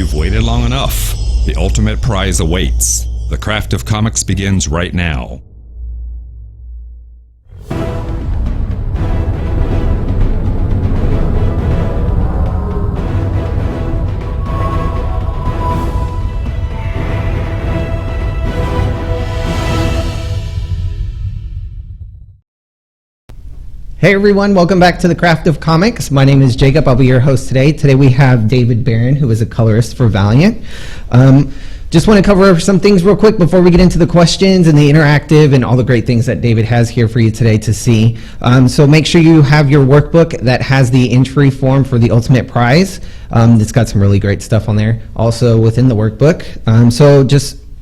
You've waited long enough. The ultimate prize awaits. The craft of comics begins right now. Hey everyone, welcome back to the Craft of Comics. My name is Jacob. I'll be your host today. Today we have David Barron, who is a colorist for Valiant. Just want to cover some things real quick before we get into the questions and the interactive and all the great things that David has here for you today to see. So make sure you have your workbook that has the entry form for the ultimate prize. It's got some really great stuff on there also within the workbook.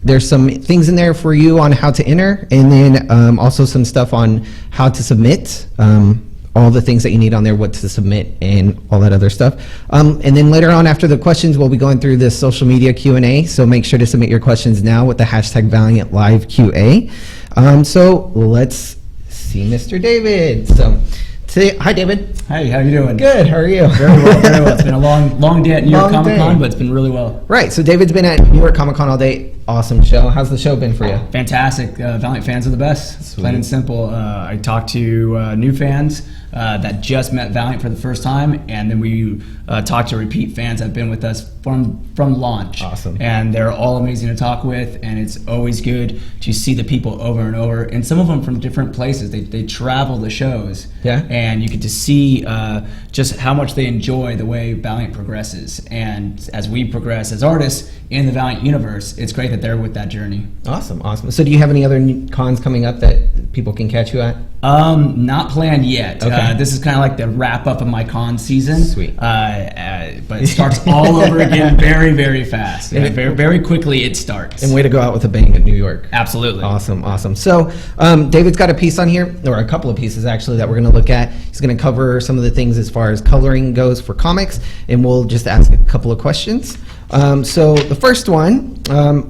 There's some things in there for you on how to enter, and then also some stuff on how to submit, all the things that you need on there, what to submit, and all that other stuff. And then later on after the questions, we'll be going through this social media Q&A, so make sure to submit your questions now with the hashtag Valiant Live QA. So let's see Mr. David. Hi, David. Hey, how you doing? Good. How are you? Very well, very well. It's been a long day at New York Comic Con, but it's been really well. Right. So David's been at New York Comic Con all day. Awesome show. How's the show been for you? Fantastic. Valiant fans are the best. Sweet. Plain and simple. I talked to new fans that just met Valiant for the first time, and then we talked to repeat fans that have been with us from launch. Awesome. And they're all amazing to talk with, and it's always good to see the people over and over, and some of them from different places. They travel the shows, yeah, and you get to see just how much they enjoy the way Valiant progresses. And as we progress as artists in the Valiant universe, it's great that they're with that journey. Awesome. So do you have any other cons coming up that people can catch you at? Not planned yet. Okay. This is kind of like the wrap up of my con season. Sweet. But it starts all over again very, very fast. Yeah, very quickly it starts. And way to go out with a bang at New York. Absolutely. Awesome. So David's got a piece on here, or a couple of pieces actually, that we're going to look at. He's going to cover some of the things as far as coloring goes for comics, and we'll just ask a couple of questions. So the first one,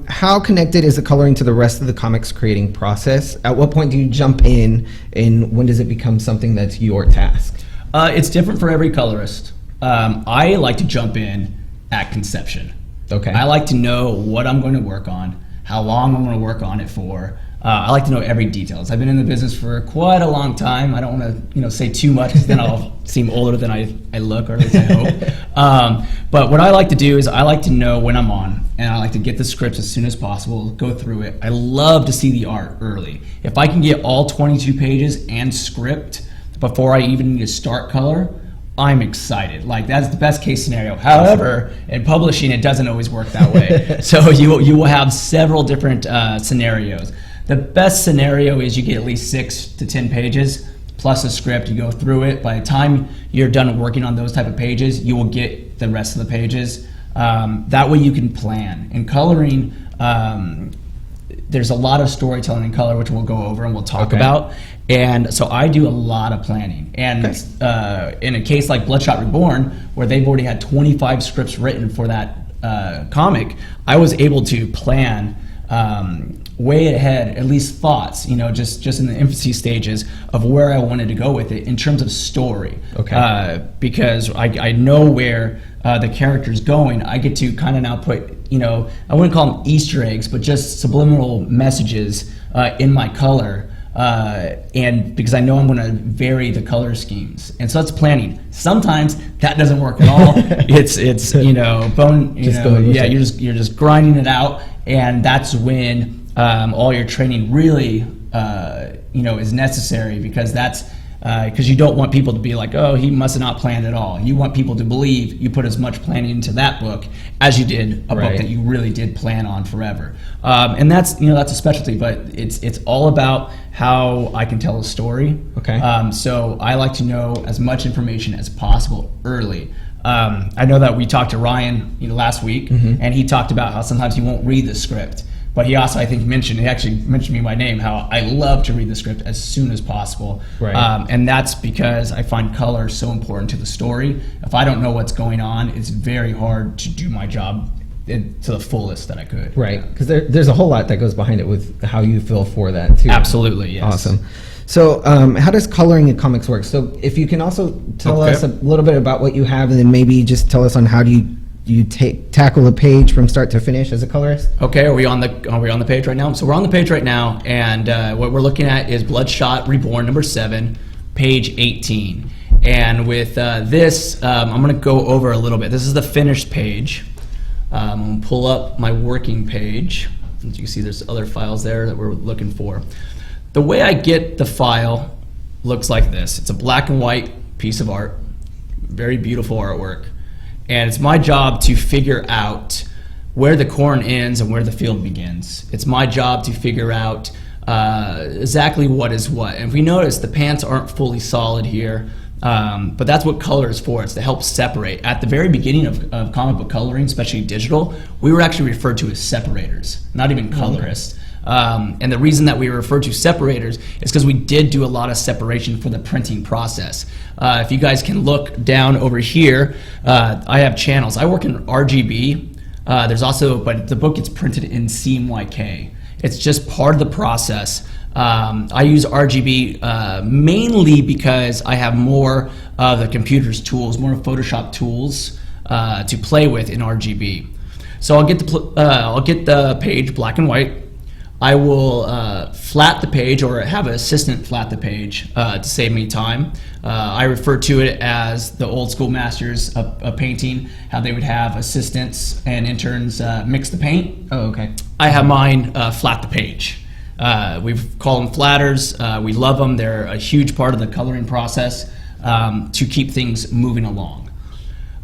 how connected is the coloring to the rest of the comics creating process? At what point do you jump in, and when does it become something that's your task? It's different for every colorist. I like to jump in at conception. Okay. I like to know what I'm going to work on, how long I'm going to work on it for. I like to know every details. I've been in the business for quite a long time. I don't want to, say too much, because then I'll seem older than I look, or at least I hope. But what I like to do is I like to know when I'm on, and I like to get the scripts as soon as possible, go through it. I love to see the art early. If I can get all 22 pages and script before I even need to start color, I'm excited. Like, that's the best case scenario. However, in publishing, it doesn't always work that way. So you will have several different scenarios. The best scenario is you get at least 6 to 10 pages plus a script. You go through it. By the time you're done working on those type of pages, you will get the rest of the pages. That way you can plan. In coloring, there's a lot of storytelling in color, which we'll go over and we'll talk about. And so I do a lot of planning. And in a case like Bloodshot Reborn, where they've already had 25 scripts written for that comic, I was able to plan way ahead, at least thoughts, just in the infancy stages of where I wanted to go with it in terms of story. Okay. Because I know where the character's going. I get to kind of now put, I wouldn't call them Easter eggs, but just subliminal messages in my color. And because I know I'm going to vary the color schemes, and so that's planning. Sometimes that doesn't work at all. It's you're just grinding it out, and that's when all your training really is necessary, because that's because you don't want people to be like, oh, he must have not planned at all. You want people to believe you put as much planning into that book as you did a book that you really did plan on forever. And that's that's a specialty, but it's all about how I can tell a story. Okay. So I like to know as much information as possible early. I know that we talked to Ryan last week, and he talked about how sometimes he won't read the script. But he also, I think, mentioned me by name, how I love to read the script as soon as possible. Right. And that's because I find color so important to the story. If I don't know what's going on, it's very hard to do my job to the fullest that I could. Right, because there's a whole lot that goes behind it with how you feel for that, too. Absolutely, yes. Awesome. So how does coloring in comics work? So if you can also tell us a little bit about what you have, and then maybe just tell us on how do you you tackle a page from start to finish as a colorist? Okay, are we on the page right now? So we're on the page right now, and what we're looking at is Bloodshot Reborn number 7, page 18. And with this, I'm going to go over a little bit. This is the finished page. I'm going to pull up my working page. As you can see, there's other files there that we're looking for. The way I get the file looks like this. It's a black and white piece of art, very beautiful artwork. And it's my job to figure out where the corn ends and where the field begins. It's my job to figure out exactly what is what. And if we notice, the pants aren't fully solid here. But that's what color is for. It's to help separate. At the very beginning of comic book coloring, especially digital, we were actually referred to as separators, not even colorists. And the reason that we refer to separators is because we did do a lot of separation for the printing process. If you guys can look down over here, I have channels. I work in RGB. There's also, but the book gets printed in CMYK. It's just part of the process. I use RGB mainly because I have more of the computer's tools, more Photoshop tools to play with in RGB. So I'll get the page black and white. I will flat the page, or have an assistant flat the page to save me time. I refer to it as the old school masters of painting, how they would have assistants and interns mix the paint. Oh, okay. I have mine flat the page. We call them flatters. We love them. They're a huge part of the coloring process to keep things moving along.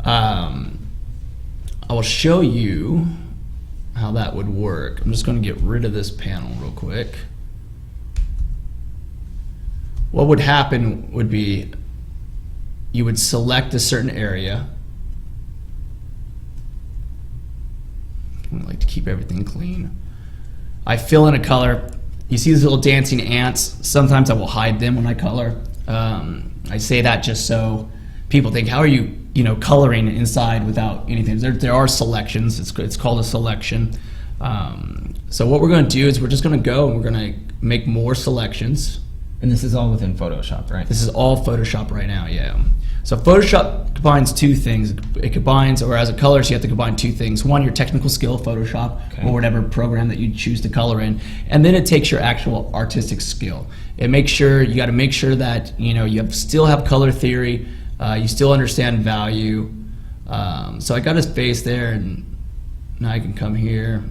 I will show you how that would work. I'm just going to get rid of this panel real quick. What would happen would be you would select a certain area. I like to keep everything clean. I fill in a color. You see these little dancing ants. Sometimes I will hide them when I color. I say that just so people think, how are you, coloring inside without anything? There are selections. It's called a selection. So what we're going to do is we're just going to go and we're going to make more selections. And this is all within Photoshop, right? This is all Photoshop right now, yeah. So Photoshop combines two things. It combines, or as a colorist, you have to combine two things. One, your technical skill, Photoshop, or whatever program that you choose to color in, and then it takes your actual artistic skill. It makes sure, you got to make sure that you still have color theory, you still understand value. So I got his face there, and now I can come here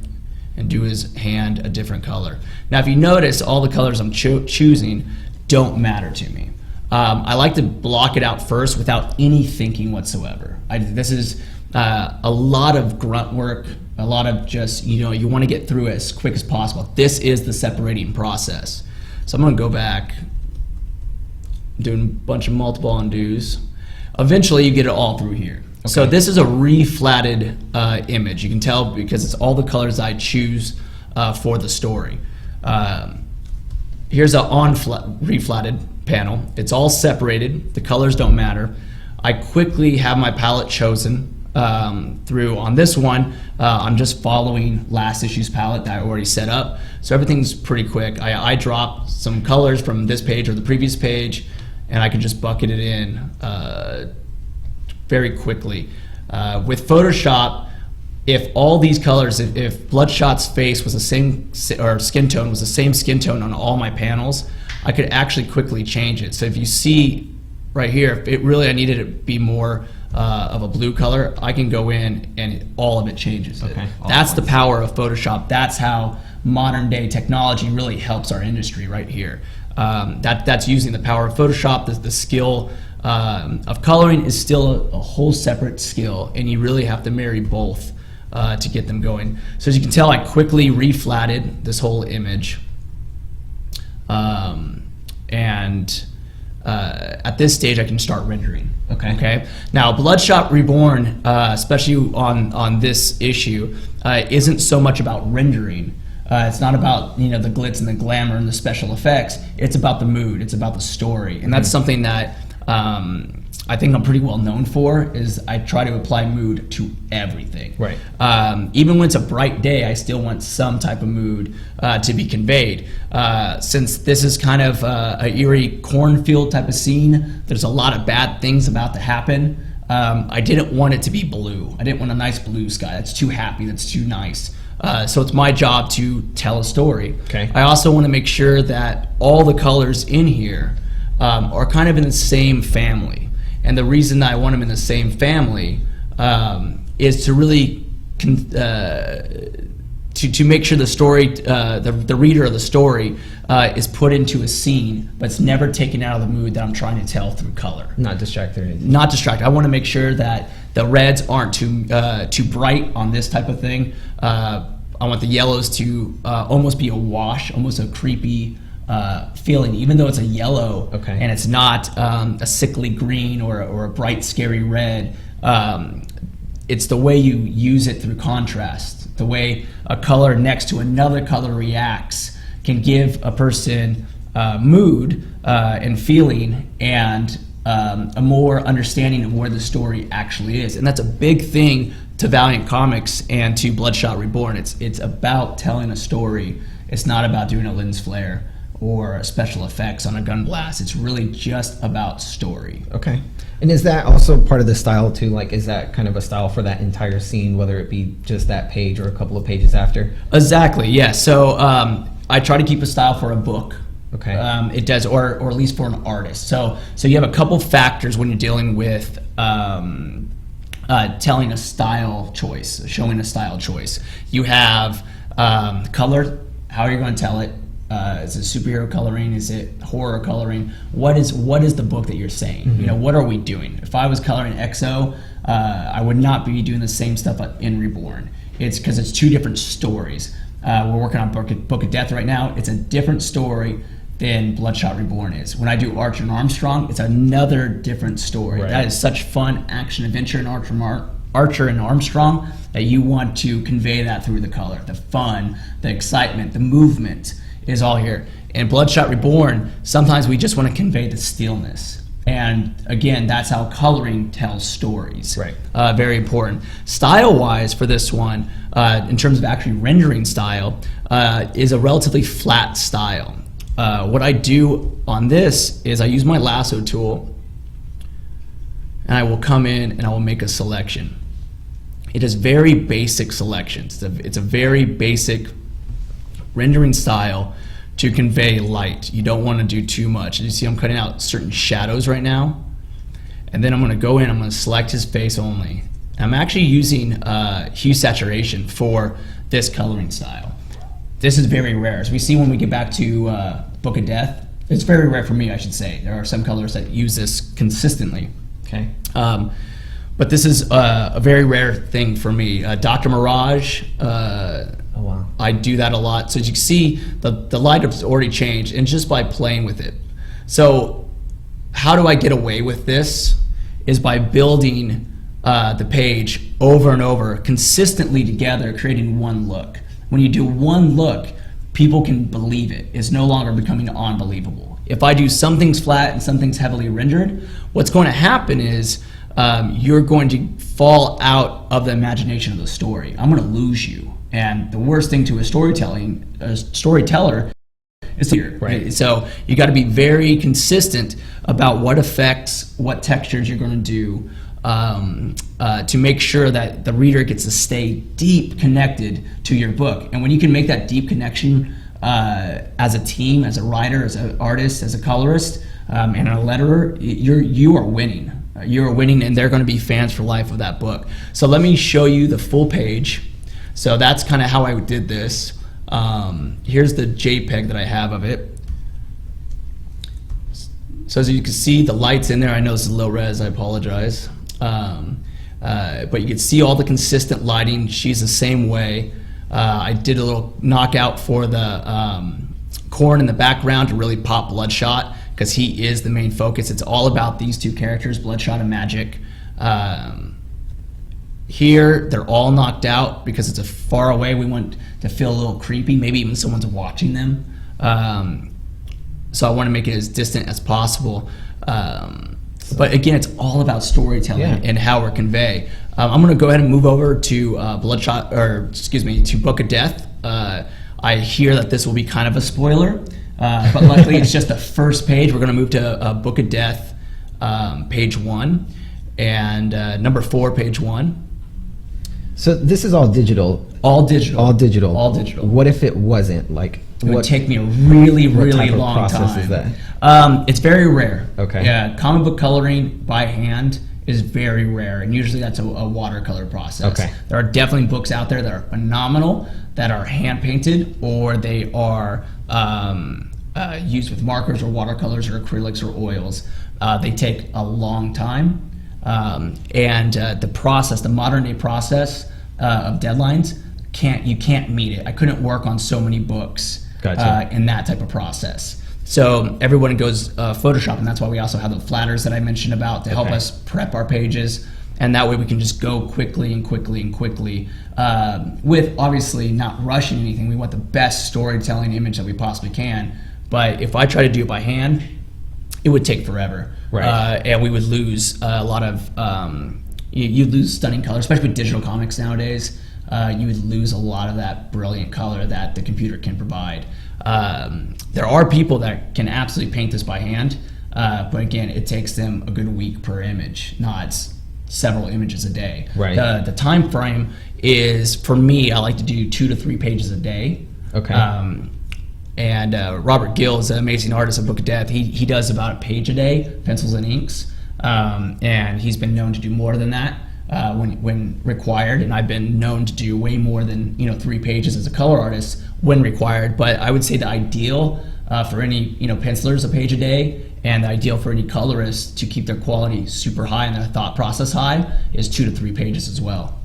and do his hand a different color. Now, if you notice, all the colors I'm choosing don't matter to me. I like to block it out first without any thinking whatsoever. This is a lot of grunt work, a lot of just, you want to get through it as quick as possible. This is the separating process. So I'm going to go back, doing a bunch of multiple undos. Eventually, you get it all through here. Okay. So this is a reflatted image. You can tell because it's all the colors I choose for the story. Here's a reflatted panel. It's all separated. The colors don't matter. I quickly have my palette chosen through. On this one, I'm just following last issue's palette that I already set up. So everything's pretty quick. I drop some colors from this page or the previous page, and I can just bucket it in very quickly. With Photoshop, if all these colors, if Bloodshot's face was the same, or skin tone was the same skin tone on all my panels, I could actually quickly change it. So if you see right here, if I needed it to be more of a blue color, I can go in and all of it changes. Okay. That's the power of Photoshop. That's how modern day technology really helps our industry right here. That's using the power of Photoshop. The skill of coloring is still a whole separate skill, and you really have to marry both to get them going. So as you can tell, I quickly reflatted this whole image. At this stage, I can start rendering. Okay. Now, Bloodshot Reborn, especially on this issue, isn't so much about rendering. It's not about the glitz and the glamour and the special effects. It's about the mood. It's about the story, and that's something that I think I'm pretty well known for. Is I try to apply mood to everything. Right. Even when it's a bright day, I still want some type of mood to be conveyed. Since this is kind of a eerie cornfield type of scene, there's a lot of bad things about to happen. I didn't want it to be blue. I didn't want a nice blue sky. That's too happy. That's too nice. So it's my job to tell a story. Okay. I also want to make sure that all the colors in here are kind of in the same family. And the reason that I want them in the same family is to really to make sure the story, the reader of the story is put into a scene, but it's never taken out of the mood that I'm trying to tell through color. Not distracted or anything. Not distracted. I want to make sure that the reds aren't too bright on this type of thing. I want the yellows to almost be a wash, almost a creepy feeling, even though it's a yellow. Okay. And it's not a sickly green or a bright, scary red. It's the way you use it through contrast. The way a color next to another color reacts can give a person mood and feeling and a more understanding of where the story actually is. And that's a big thing to Valiant Comics and to Bloodshot Reborn. It's about telling a story. It's not about doing a lens flare or special effects on a gun blast. It's really just about story. Okay. And is that also part of the style too? Like, is that kind of a style for that entire scene, whether it be just that page or a couple of pages after? Exactly, yeah. So I try to keep a style for a book. Okay. It does, or at least for an artist. So you have a couple factors when you're dealing with telling a style choice, showing a style choice. You have color, how are you going to tell it? Is it superhero coloring? Is it horror coloring? What is the book that you're saying? Mm-hmm. You know, what are we doing? If I was coloring XO, I would not be doing the same stuff in Reborn. It's because it's two different stories. We're working on Book of Death right now. It's a different story than Bloodshot Reborn is. When I do Archer and Armstrong, it's another different story. Right. That is such fun action adventure in Archer and Armstrong that you want to convey that through the color. The fun, the excitement, the movement is all here. In Bloodshot Reborn, sometimes we just want to convey the stillness. And again, that's how coloring tells stories. Right. Very important. Style-wise for this one, in terms of actually rendering style, is a relatively flat style. What I do on this is I use my lasso tool and I will come in and I will make a selection. It is very basic selections. It's a very basic rendering style to convey light. You don't want to do too much. You see I'm cutting out certain shadows right now. And then I'm going to go in, I'm going to select his face only. I'm actually using hue saturation for this coloring style. This is very rare. As we see when we get back to Book of Death, it's very rare for me, I should say. There are some colors that use this consistently. Okay. But this is a very rare thing for me. Dr. Mirage, Oh, wow. I do that a lot. So as you can see, the light has already changed, and just by playing with it. So how do I get away with this? Is by building the page over and over, consistently together, creating one look. When you do one look, people can believe it. It's no longer becoming unbelievable. If I do some things flat and some things heavily rendered, what's going to happen is you're going to fall out of the imagination of the story. I'm going to lose you. And the worst thing to a storyteller is here. Right. So you got to be very consistent about what effects, what textures you're going to do to make sure that the reader gets to stay deep connected to your book. And when you can make that deep connection as a team, as a writer, as an artist, as a colorist, and a letterer, you are winning. You're winning, and they're going to be fans for life of that book. So let me show you the full page. So that's kind of how I did this. Here's the JPEG that I have of it. So as you can see, the light's in there. I know this is low res, I apologize. But you can see all the consistent lighting. She's the same way. I did a little knockout for the corn in the background to really pop Bloodshot, because he is the main focus. It's all about these two characters, Bloodshot and Magic. Here, they're all knocked out because it's a far away. We want to feel a little creepy, maybe even someone's watching them. So I want to make it as distant as possible. But again, it's all about storytelling and how we're convey. I'm going to go ahead and move over to to Book of Death. I hear that this will be kind of a spoiler, but luckily it's just the first page. We're going to move to Book of Death, page 1. and number 4, page 1. So this is all digital. All digital. All digital. All digital. What if it wasn't? Like, it would take me a really, what really type of long process time. is that? It's very rare. Okay. Yeah, comic book coloring by hand is very rare, and usually that's a watercolor process. Okay. There are definitely books out there that are phenomenal, that are hand painted, or they are used with markers or watercolors or acrylics or oils. They take a long time, and the process, the modern day process of deadlines, you can't meet it. I couldn't work on so many books in that type of process. So everyone goes Photoshop, and that's why we also have the flatters that I mentioned about to help us prep our pages, and that way we can just go quickly and quickly and quickly, with obviously not rushing anything. We want the best storytelling image that we possibly can, but if I try to do it by hand, it would take forever, and we would lose a lot of, you'd lose stunning color, especially with digital comics nowadays. You would lose a lot of that brilliant color that the computer can provide. There are people that can absolutely paint this by hand, but again, it takes them a good week per image, not several images a day. Right. The time frame is, for me, I like to do 2 to 3 pages a day. Okay. And Robert Gill is an amazing artist of Book of Death. He does about a page a day, pencils and inks, and he's been known to do more than that when required, and I've been known to do way more than 3 pages as a color artist when required. But I would say the ideal for any pencilers, a page a day, and the ideal for any colorists to keep their quality super high and their thought process high is 2 to 3 pages as well.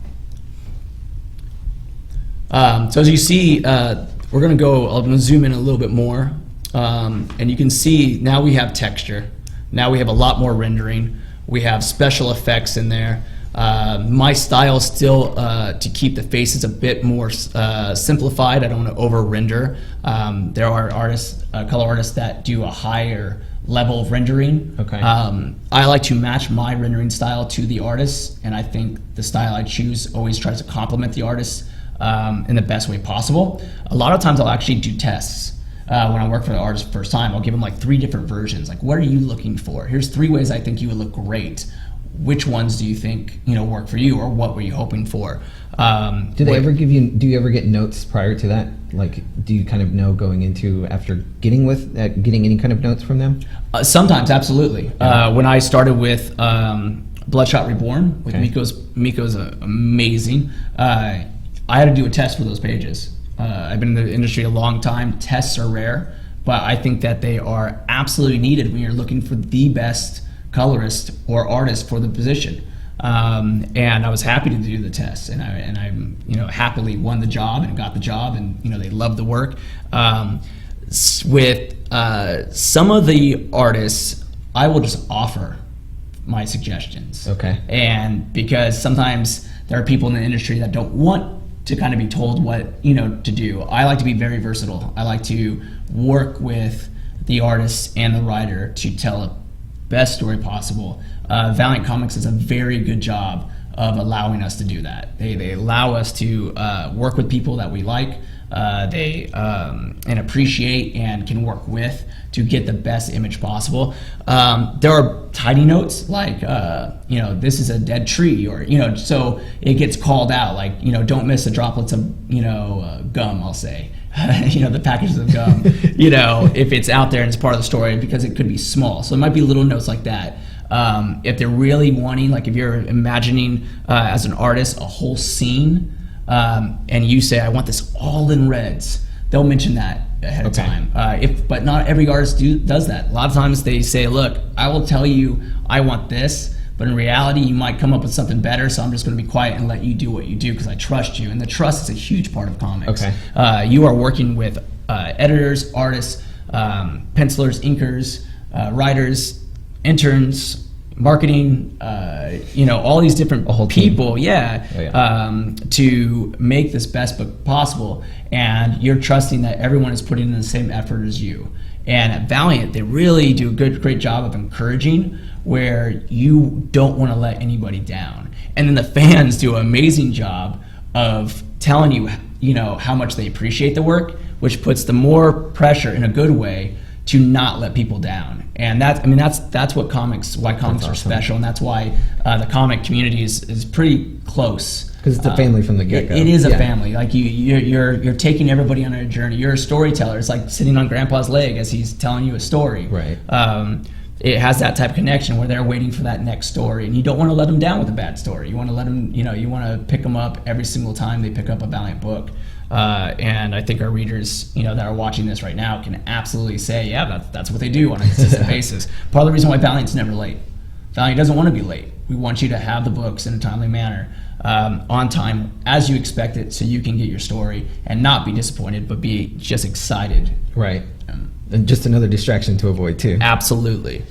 So as you see, we're going to go, I'm going to zoom in a little bit more, and you can see now we have texture. Now we have a lot more rendering. We have special effects in there. My style is still to keep the faces a bit more simplified. I don't want to over render. There are artists, color artists, that do a higher level of rendering. Okay. I like to match my rendering style to the artist, and I think the style I choose always tries to complement the artist in the best way possible. A lot of times I'll actually do tests. When I work for the artist the first time, I'll give them like 3 different versions. Like, what are you looking for? Here's 3 ways I think you would look great. Which ones do you think work for you, or what were you hoping for? Do you ever get notes prior to that? Like, do you kind of know going into after getting any kind of notes from them? Sometimes, absolutely. When I started with Bloodshot Reborn with Miko's amazing. I had to do a test for those pages. I've been in the industry a long time. Tests are rare, but I think that they are absolutely needed when you're looking for the best colorist or artist for the position. And I was happy to do the test, and I happily won the job and got the job, and they loved the work. With some of the artists, I will just offer my suggestions. Okay. And because sometimes there are people in the industry that don't want to kind of be told what to do. I like to be very versatile. I like to work with the artist and the writer to tell a best story possible. Valiant Comics does a very good job of allowing us to do that. They allow us to work with people that we like, and appreciate and can work with to get the best image possible. There are tiny notes like this is a dead tree, or so it gets called out, like don't miss the droplets of gum, I'll say. The packages of gum, if it's out there and it's part of the story, because it could be small. So it might be little notes like that. If they're really wanting, like if you're imagining as an artist a whole scene, and you say, I want this all in reds, they'll mention that ahead of time. But not every artist does that. A lot of times they say, look, I will tell you I want this, but in reality you might come up with something better, so I'm just going to be quiet and let you do what you do because I trust you. And the trust is a huge part of comics. You are working with editors, artists, pencilers, inkers, writers, interns, marketing, all these different people, to make this best book possible. And you're trusting that everyone is putting in the same effort as you. And at Valiant, they really do a great job of encouraging, where you don't want to let anybody down. And then the fans do an amazing job of telling you, how much they appreciate the work, which puts the more pressure in a good way to not let people down. And that's what why comics are special, and that's why the comic community is pretty close. Because it's a family from the get-go. It is a family. Like you're taking everybody on a journey. You're a storyteller. It's like sitting on Grandpa's leg as he's telling you a story. Right. It has that type of connection where they're waiting for that next story, and you don't want to let them down with a bad story. You want to let them, you want to pick them up every single time they pick up a Valiant book. And I think our readers, that are watching this right now can absolutely say, yeah, that's what they do on a consistent basis. Part of the reason why Valiant's never late. Valiant doesn't want to be late. We want you to have the books in a timely manner, on time, as you expect it, so you can get your story and not be disappointed, but be just excited. Right. And just another distraction to avoid too. Absolutely.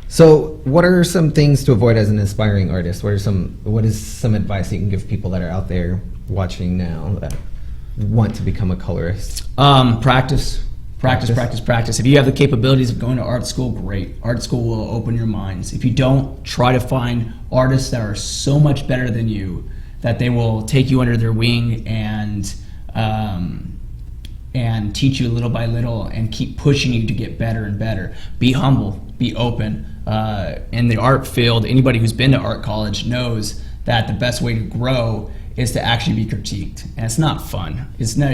So what are some things to avoid as an aspiring artist? What is some advice you can give people that are out there watching now that want to become a colorist? Practice. If you have the capabilities of going to art school, great. Art school will open your minds. If you don't, try to find artists that are so much better than you that they will take you under their wing and teach you little by little and keep pushing you to get better and better. Be humble, be open. In the art field, anybody who's been to art college knows that the best way to grow is to actually be critiqued, and it's not fun. It's not,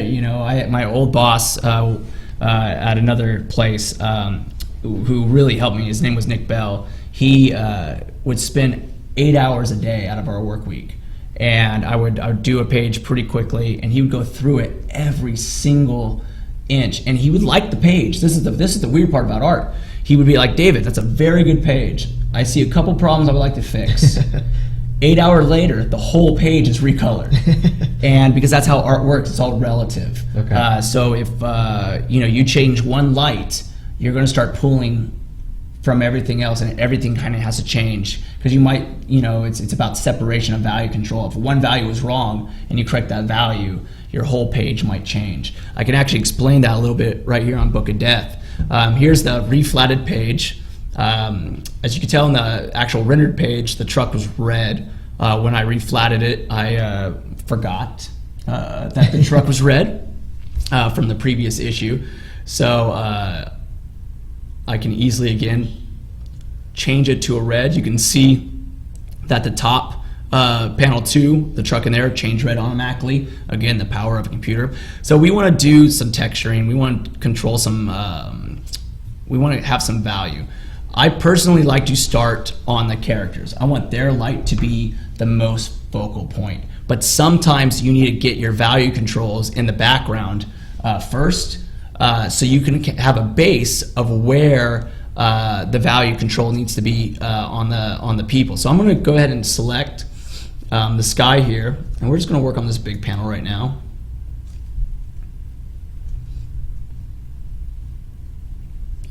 my old boss at another place who really helped me, his name was Nick Bell. He would spend 8 hours a day out of our work week, and I would do a page pretty quickly, and he would go through it every single inch, and he would like the page. This is the weird part about art. He would be like, David, that's a very good page. I see a couple problems I would like to fix. 8 hours later, the whole page is recolored, and because that's how art works, it's all relative. Okay. So if you change one light, you're going to start pulling from everything else, and everything kind of has to change because you might, it's about separation of value control. If one value is wrong and you correct that value, your whole page might change. I can actually explain that a little bit right here on Book of Death. Here's the reflatted page. As you can tell in the actual rendered page, the truck was red. When I reflatted it, I forgot that the truck was red from the previous issue. So I can easily, again, change it to a red. You can see that the top panel 2, the truck in there, changed red automatically. Again, the power of a computer. So we want to do some texturing. We want to control some, we want to have some value. I personally like to start on the characters. I want their light to be the most focal point. But sometimes you need to get your value controls in the background first, so you can have a base of where the value control needs to be on the people. So I'm going to go ahead and select the sky here, and we're just going to work on this big panel right now.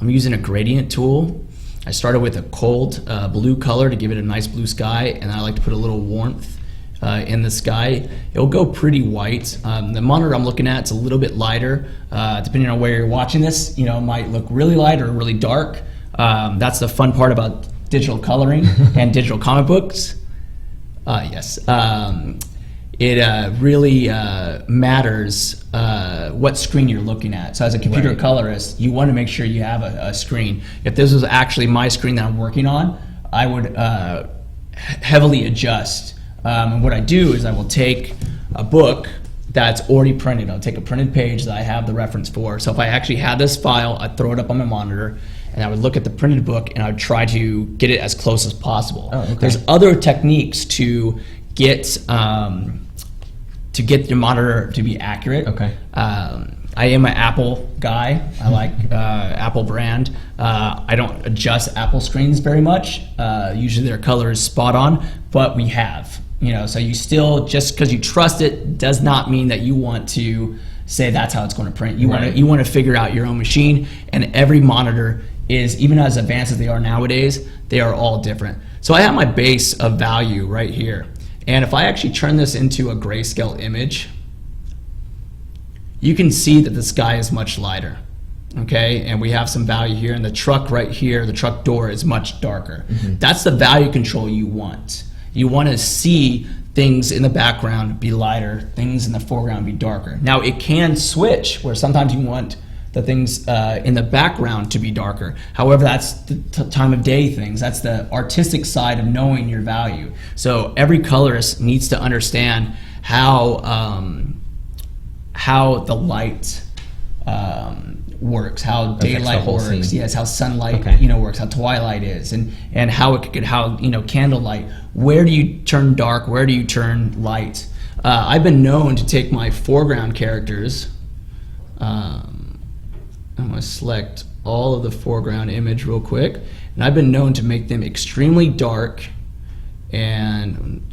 I'm using a gradient tool. I started with a cold blue color to give it a nice blue sky, and I like to put a little warmth in the sky. It'll go pretty white. The monitor I'm looking at, it's a little bit lighter. Depending on where you're watching this, it might look really light or really dark. That's the fun part about digital coloring and digital comic books. Yes. It really matters what screen you're looking at. So as a computer colorist, you want to make sure you have a screen. If this was actually my screen that I'm working on, I would heavily adjust. And what I do is I will take a book that's already printed. I'll take a printed page that I have the reference for. So if I actually had this file, I'd throw it up on my monitor, and I would look at the printed book, and I would try to get it as close as possible. Oh, okay. There's other techniques to get your monitor to be accurate. Okay. I am an Apple guy. I like Apple brand. I don't adjust Apple screens very much. Usually their color is spot on, but we have. So you still, just because you trust it does not mean that you want to say that's how it's going to print. You want to figure out your own machine, and every monitor is, even as advanced as they are nowadays, they are all different. So I have my base of value right here. And if I actually turn this into a grayscale image, you can see that the sky is much lighter, okay? And we have some value here, and the truck right here, the truck door is much darker. Mm-hmm. That's the value control you want. You want to see things in the background be lighter, things in the foreground be darker. Now it can switch, where sometimes you want the things in the background to be darker. However, that's the time of day things. That's the artistic side of knowing your value. So every colorist needs to understand how the light works, how daylight works, scene. yes, how sunlight Okay. works, how twilight is, and how it could candlelight. Where do you turn dark? Where do you turn light? I've been known to take my foreground characters. I'm going to select all of the foreground image real quick, and I've been known to make them extremely dark and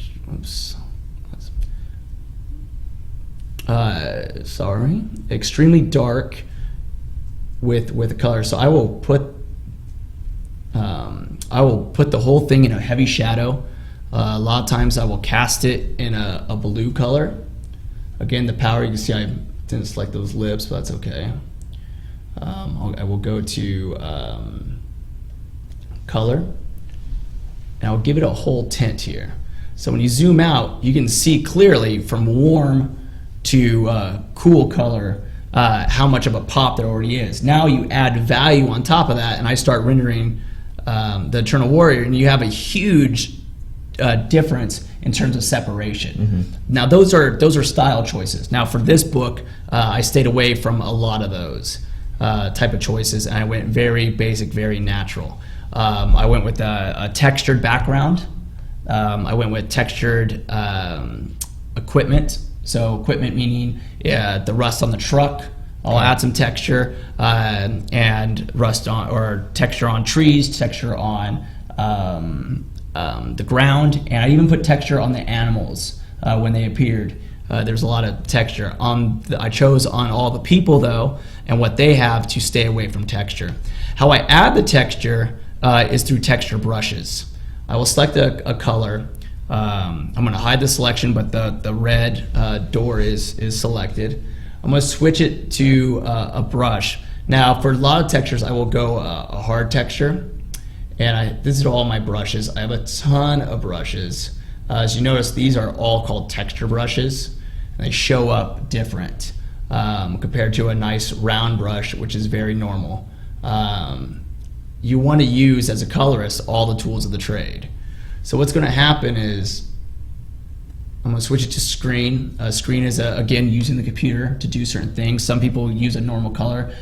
extremely dark with a color. So I will put the whole thing in a heavy shadow. A lot of times I will cast it in a blue color. Again, the power, you can see I didn't select those lips, but that's okay. I will go to color, and I'll give it a whole tint here. So when you zoom out, you can see clearly from warm to cool color how much of a pop there already is. Now you add value on top of that, and I start rendering the Eternal Warrior, and you have a huge difference in terms of separation. Mm-hmm. Now those are style choices. Now for this book, I stayed away from a lot of those type of choices, and I went very basic, very natural. I went with a textured background. I went with textured equipment. So equipment meaning the rust on the truck. I'll add some texture and rust on, or texture on trees, texture on the ground, and I even put texture on the animals when they appeared. There's a lot of texture. I chose on all the people though, and what they have to stay away from texture. How I add the texture is through texture brushes. I will select a color. I'm going to hide the selection, but the red door is selected. I'm going to switch it to a brush. Now for a lot of textures, I will go a hard texture. And this is all my brushes. I have a ton of brushes. As you notice, these are all called texture brushes, and they show up different compared to a nice round brush, which is very normal. You want to use, as a colorist, all the tools of the trade. So what's going to happen is I'm going to switch it to screen. Screen is, again, using the computer to do certain things. Some people use a normal color.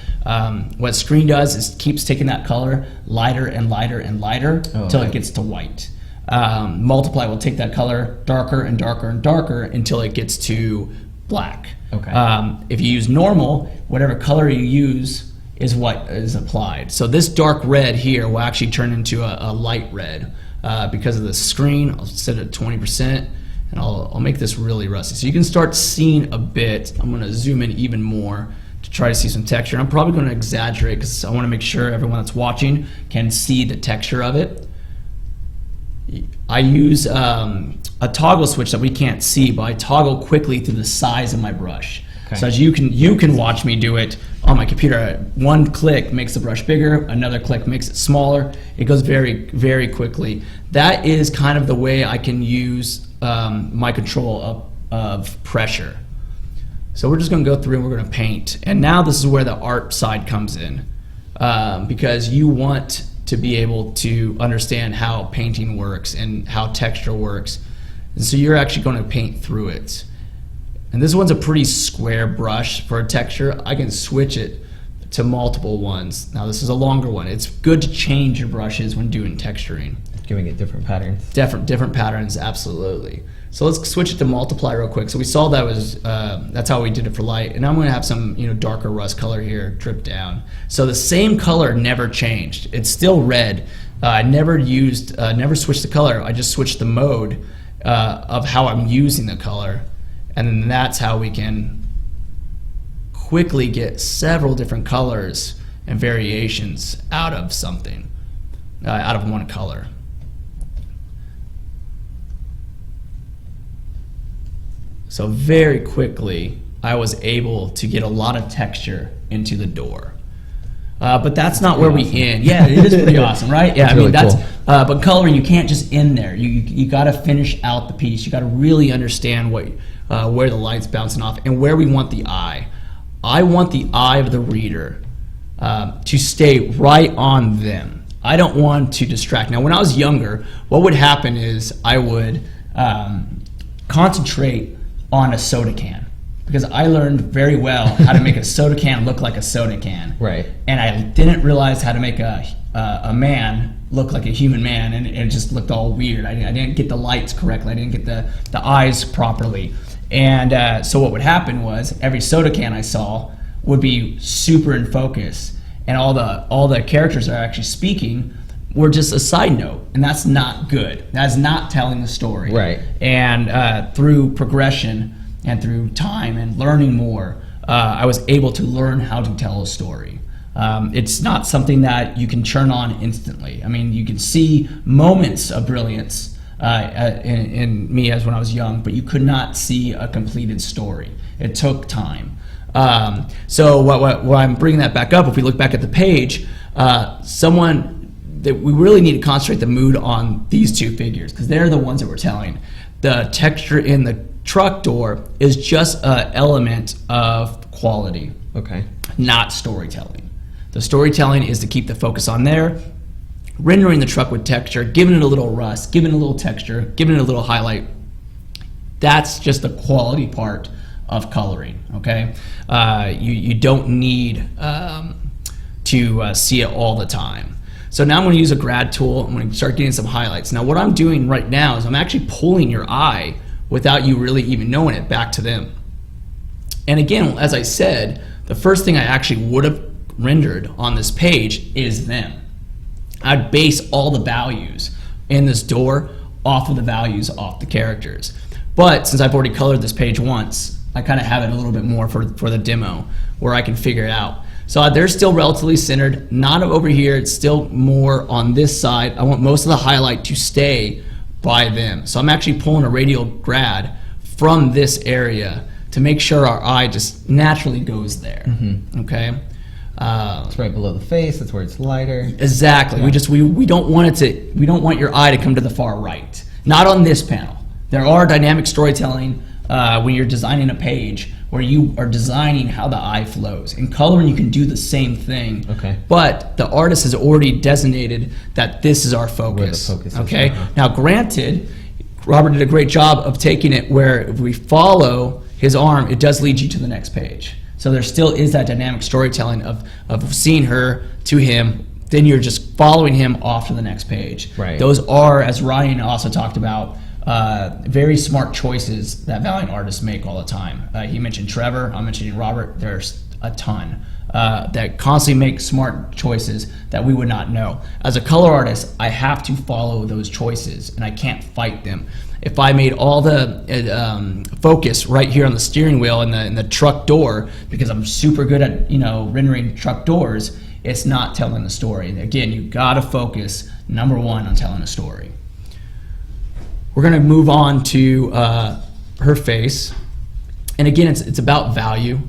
What screen does is keeps taking that color lighter and lighter and lighter until it gets to white. Multiply will take that color darker and darker and darker until it gets to black. Okay. If you use normal, whatever color you use is what is applied. So this dark red here will actually turn into a light red because of the screen. I'll set it at 20%. And I'll make this really rusty. So you can start seeing a bit. I'm going to zoom in even more to try to see some texture. I'm probably going to exaggerate because I want to make sure everyone that's watching can see the texture of it. I use a toggle switch that we can't see, but I toggle quickly through the size of my brush. Okay. So as you can watch me do it on my computer. One click makes the brush bigger, another click makes it smaller. It goes very, very quickly. That is kind of the way I can use my control of pressure. So we're just going to go through and we're going to paint. And now this is where the art side comes in, because you want to be able to understand how painting works and how texture works. And so you're actually going to paint through it. And this one's a pretty square brush for a texture. I can switch it to multiple ones. Now this is a longer one. It's good to change your brushes when doing texturing. Giving it different patterns. Different patterns, absolutely. So let's switch it to multiply real quick. So we saw that was that's how we did it for light, and I'm going to have some darker rust color here drip down. So the same color never changed. It's still red. I never switched the color. I just switched the mode of how I'm using the color, and then that's how we can quickly get several different colors and variations out of something, out of one color. So very quickly, I was able to get a lot of texture into the door. But that's not where we end. Yeah, it is pretty awesome, right? Yeah, that's cool. But coloring, you can't just end there. You got to finish out the piece. You got to really understand where the light's bouncing off and where we want the eye. I want the eye of the reader to stay right on them. I don't want to distract. Now, when I was younger, what would happen is I would concentrate on a soda can, because I learned very well how to make a soda can look like a soda can. Right. And I didn't realize how to make a man look like a human man, and it just looked all weird. I didn't get the lights correctly. I didn't get the eyes properly. And so what would happen was every soda can I saw would be super in focus, and all the characters that are actually speaking were just a side note, and that's not good. That's not telling the story. Right. And through progression and through time and learning more, I was able to learn how to tell a story. It's not something that you can churn on instantly. I mean, you can see moments of brilliance in me as when I was young, but you could not see a completed story. It took time. So what I'm bringing that back up, if we look back at the page, that we really need to concentrate the mood on these two figures, because they're the ones that we're telling. The texture in the truck door is just an element of quality, Okay. not storytelling. The storytelling is to keep the focus on there, rendering the truck with texture, giving it a little rust, giving it a little texture, giving it a little highlight. That's just the quality part of coloring, okay? You don't need to see it all the time. So now I'm going to use a grad tool. I'm going to start getting some highlights. Now what I'm doing right now is I'm actually pulling your eye without you really even knowing it back to them. And again, as I said, the first thing I actually would have rendered on this page is them. I'd base all the values in this door off of the values off the characters. But since I've already colored this page once, I kind of have it a little bit more for the demo where I can figure it out. So they're still relatively centered, not over here. It's still more on this side. I want most of the highlight to stay by them. So I'm actually pulling a radial grad from this area to make sure our eye just naturally goes there. Okay. It's right below the face. That's where it's lighter. Exactly. Yeah. We don't want we don't want your eye to come to the far right. Not on this panel. There are dynamic storytelling when you're designing a page where you are designing how the eye flows. In coloring, you can do the same thing. Okay. But the artist has already designated that this is our focus. Where the focus is. Okay. Now, granted, Robert did a great job of taking it where if we follow his arm, it does lead you to the next page. So there still is that dynamic storytelling of seeing her to him, then you're just following him off to the next page. Right. Those are, as Ryan also talked about, very smart choices that Valiant artists make all the time. He mentioned Trevor, I'm mentioning Robert. There's a ton that constantly make smart choices that we would not know. As a color artist, I have to follow those choices and I can't fight them. If I made all the focus right here on the steering wheel and the truck door, because I'm super good at rendering truck doors, it's not telling the story. And again, you gotta focus, number one, on telling a story. We're gonna move on to her face. And again, it's about value.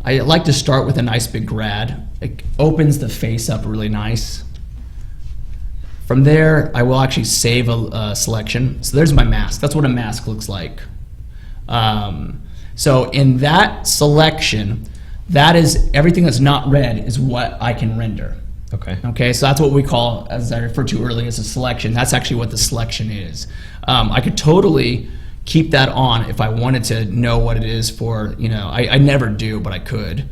I like to start with a nice big grad. It opens the face up really nice. From there, I will actually save a selection. So there's my mask. That's what a mask looks like. So in that selection, that is everything that's not red is what I can render. Okay. Okay, so that's what we call, as I referred to earlier, as a selection. That's actually what the selection is. I could totally keep that on if I wanted to know what it is for, I never do, but I could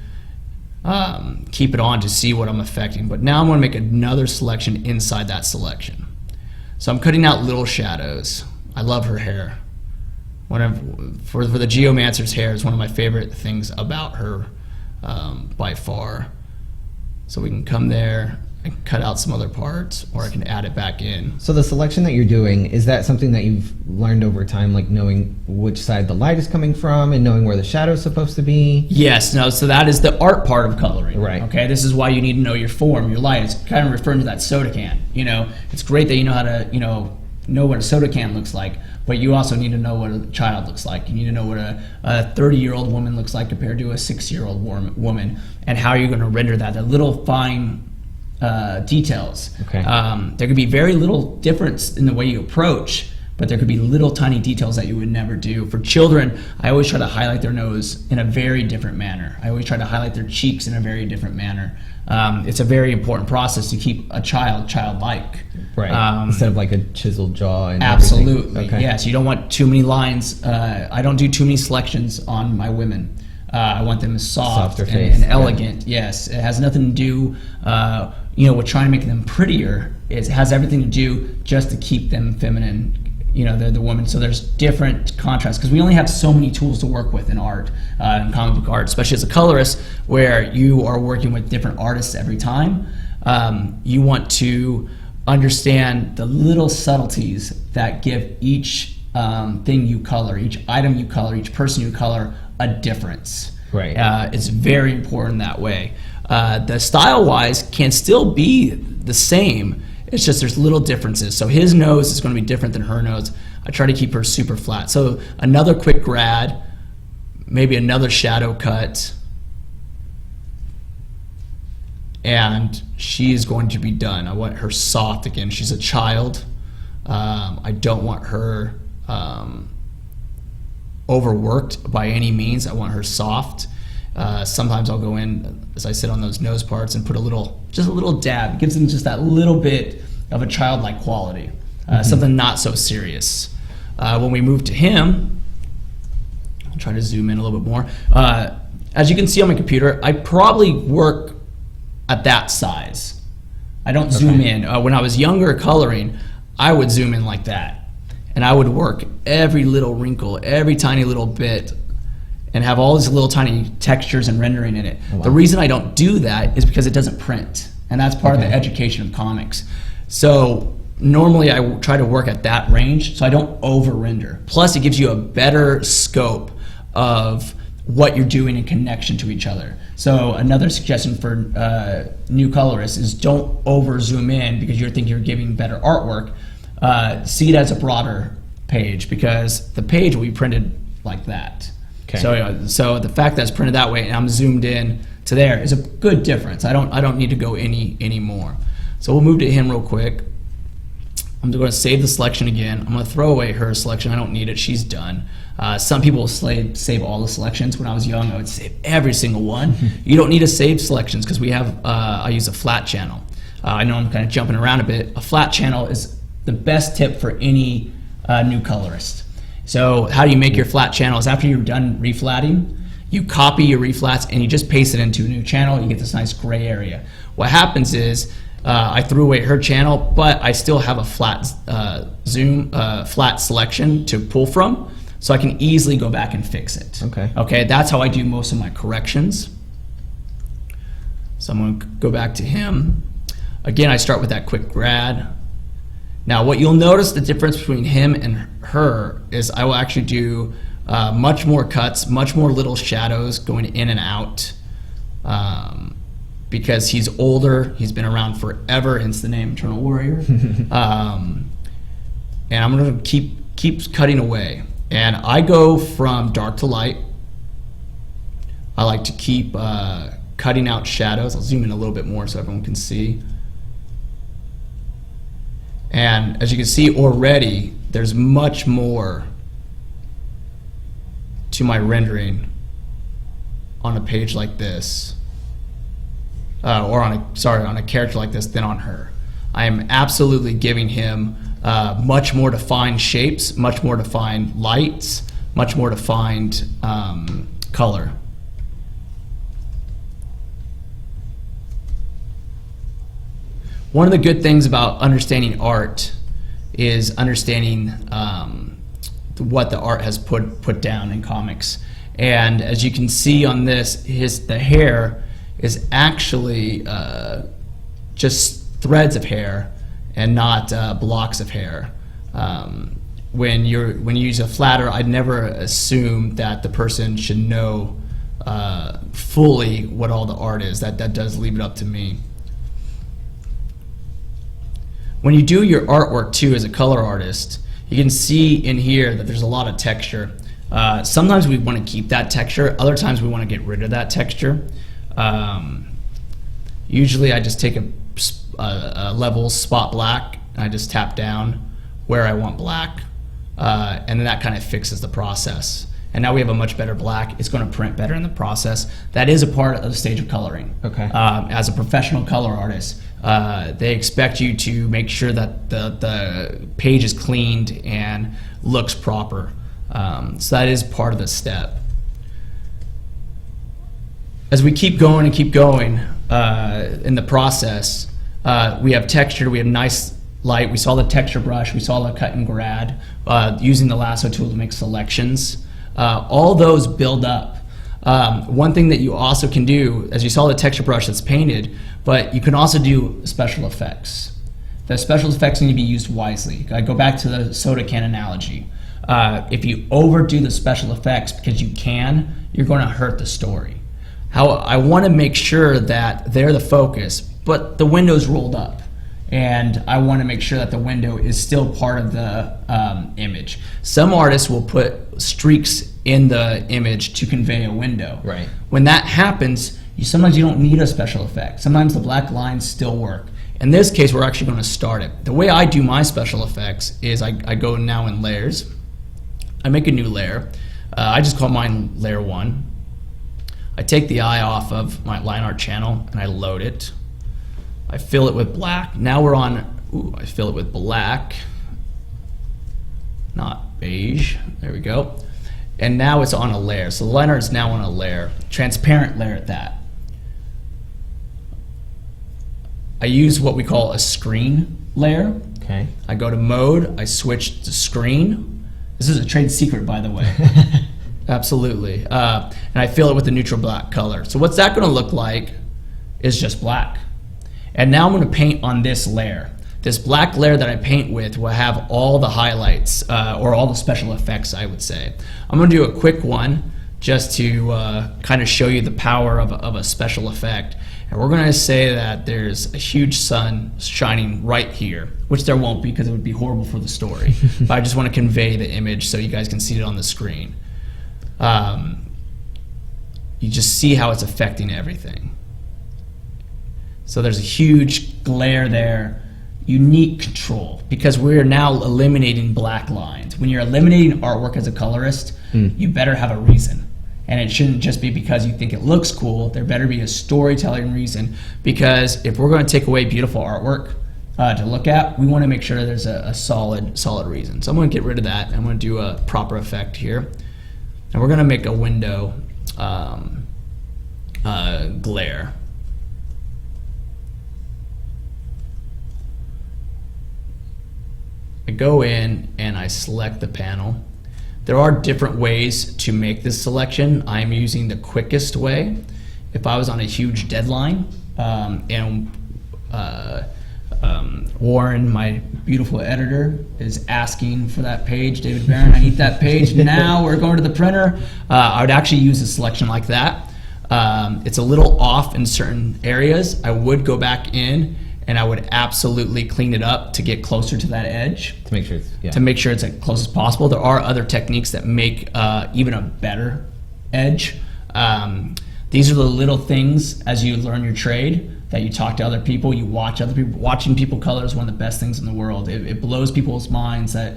keep it on to see what I'm affecting. But now I'm going to make another selection inside that selection. So I'm cutting out little shadows. I love her hair. For the Geomancer's hair is one of my favorite things about her by far. So we can come there and cut out some other parts, or I can add it back in. So the selection that you're doing, is that something that you've learned over time, like knowing which side the light is coming from and knowing where the shadow is supposed to be? Yes, no, so that is the art part of coloring. Right. Okay, this is why you need to know your form, your light. It's kind of referring to that soda can. It's great that you know how to, know what a soda can looks like, but you also need to know what a child looks like. You need to know what a 30-year-old woman looks like compared to a 6-year-old woman, and how you're going to render that. The little fine details. Okay. There could be very little difference in the way you approach, but there could be little tiny details that you would never do. For children, I always try to highlight their nose in a very different manner. I always try to highlight their cheeks in a very different manner. It's a very important process to keep a child childlike. Right. Instead of like a chiseled jaw. And absolutely. Okay. Yes. You don't want too many lines. I don't do too many selections on my women. I want them soft and elegant. Yeah. Yes. It has nothing to do, with trying to make them prettier. It has everything to do just to keep them feminine. They're the woman. So there's different contrasts because we only have so many tools to work with in art, in comic book art, especially as a colorist, where you are working with different artists every time. You want to understand the little subtleties that give each thing you color, each item you color, each person you color a difference. Right. It's very important that way. The style-wise can still be the same. It's just there's little differences. So his nose is going to be different than her nose. I try to keep her super flat. So another quick grad, maybe another shadow cut, and she is going to be done. I want her soft again. She's a child. I don't want her overworked by any means. I want her soft. Sometimes I'll go in, as I sit on those nose parts, and put just a little dab. It gives them just that little bit of a childlike quality, something not so serious. When we move to him, I'll try to zoom in a little bit more. As you can see on my computer, I probably work at that size. I don't zoom in. When I was younger coloring, I would zoom in like that. And I would work every little wrinkle, every tiny little bit, and have all these little tiny textures and rendering in it. Oh, wow. The reason I don't do that is because it doesn't print. And that's part of the education of comics. So normally I try to work at that range so I don't over render. Plus it gives you a better scope of what you're doing in connection to each other. So another suggestion for new colorists is don't over zoom in because you think you're giving better artwork. See it as a broader page because the page will be printed like that. Okay. So the fact that it's printed that way and I'm zoomed in to there is a good difference. I don't need to go any more. So we'll move to him real quick. I'm going to save the selection again. I'm going to throw away her selection. I don't need it. She's done. Some people will save all the selections. When I was young, I would save every single one. You don't need to save selections because we have, I use a flat channel. I know I'm kind of jumping around a bit. A flat channel is the best tip for any new colorist. So how do you make your flat channels? After you're done reflatting, you copy your reflats and you just paste it into a new channel. You get this nice gray area. What happens is, I threw away her channel, but I still have a flat flat selection to pull from, so I can easily go back and fix it. Okay, that's how I do most of my corrections. So I'm going to go back to him. Again, I start with that quick grad. Now, what you'll notice the difference between him and her is I will actually do much more cuts, much more little shadows going in and out. Because he's older, he's been around forever, hence the name Eternal Warrior. And I'm gonna keep cutting away. And I go from dark to light. I like to keep cutting out shadows. I'll zoom in a little bit more so everyone can see. And as you can see already, there's much more to my rendering on a page like this. Or on a character like this than on her. I am absolutely giving him much more defined shapes, much more defined lights, much more defined color. One of the good things about understanding art is understanding what the art has put down in comics. And as you can see on this, the hair is actually just threads of hair and not blocks of hair. When you use a flatter, I'd never assume that the person should know fully what all the art is. That does leave it up to me. When you do your artwork too as a color artist, you can see in here that there's a lot of texture. Sometimes we want to keep that texture, other times we want to get rid of that texture. Usually I just take a level spot black and I just tap down where I want black. and then that kind of fixes the process. And now we have a much better black. It's going to print better in the process. That is a part of the stage of coloring. Okay. As a professional color artist, they expect you to make sure that the page is cleaned and looks proper. So that is part of the step. As we keep going and keep going in the process, we have texture, we have nice light. We saw the texture brush, we saw the cut and grad, using the lasso tool to make selections. All those build up. One thing that you also can do, as you saw the texture brush that's painted, but you can also do special effects. The special effects need to be used wisely. I go back to the soda can analogy. If you overdo the special effects because you can, you're going to hurt the story. I want to make sure that they're the focus, but the window's rolled up. And I want to make sure that the window is still part of the image. Some artists will put streaks in the image to convey a window. Right. When that happens, sometimes you don't need a special effect. Sometimes the black lines still work. In this case, we're actually going to start it. The way I do my special effects is I go now in layers. I make a new layer. I just call mine layer 1. I take the eye off of my line art channel and I load it. I fill it with black. Now we're on, I fill it with black, not beige. There we go. And now it's on a layer. So the line art is now on a layer, transparent layer at that. I use what we call a screen layer. Okay. I go to mode, I switch to screen. This is a trade secret, by the way. Absolutely. And I fill it with a neutral black color. So what's that going to look like is just black. And now I'm going to paint on this layer. This black layer that I paint with will have all the highlights, or all the special effects, I would say. I'm going to do a quick one just to kind of show you the power of a special effect. And we're going to say that there's a huge sun shining right here, which there won't be because it would be horrible for the story. But I just want to convey the image so you guys can see it on the screen. You just see how it's affecting everything. So there's a huge glare there, unique control, because we're now eliminating black lines. When you're eliminating artwork as a colorist, you better have a reason. And it shouldn't just be because you think it looks cool. There better be a storytelling reason, because if we're going to take away beautiful artwork to look at, we want to make sure there's a solid reason. So I'm going to get rid of that. I'm going to do a proper effect here. And we're going to make a window glare. I go in and I select the panel. There are different ways to make this selection. I'm using the quickest way. If I was on a huge deadline and Warren, my beautiful editor, is asking for that page, David Barron, I need that page now, we're going to the printer, I would actually use a selection like that. It's a little off in certain areas. I would go back in and I would absolutely clean it up to get closer to that edge. To make sure it's, yeah. To make sure it's as close as possible. There are other techniques that make even a better edge. These are the little things as you learn your trade that you talk to other people, you watch other people. Watching people color is one of the best things in the world. It blows people's minds that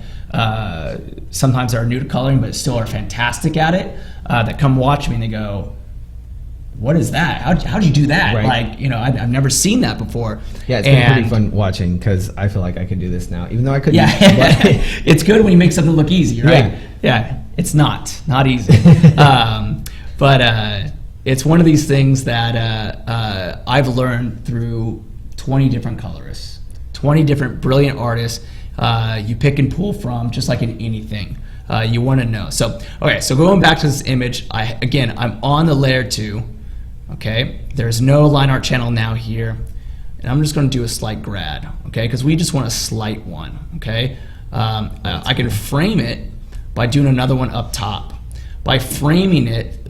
sometimes are new to coloring but still are fantastic at it, that come watch me and they go, what is that? How'd you do that? Right. Like, you know, I've never seen that before. Yeah, it's been pretty fun watching because I feel like I could do this now, even though I couldn't. Yeah, it's good when you make something look easy, right? Yeah, it's not easy. But it's one of these things that I've learned through 20 different colorists, 20 different brilliant artists. You pick and pull from, just like in anything. You want to know. So, okay, so going back to this image, I'm on the layer 2. Okay, there's no line art channel now here, and I'm just going to do a slight grad, okay, because we just want a slight one, okay. I can frame it by doing another one up top. By framing it,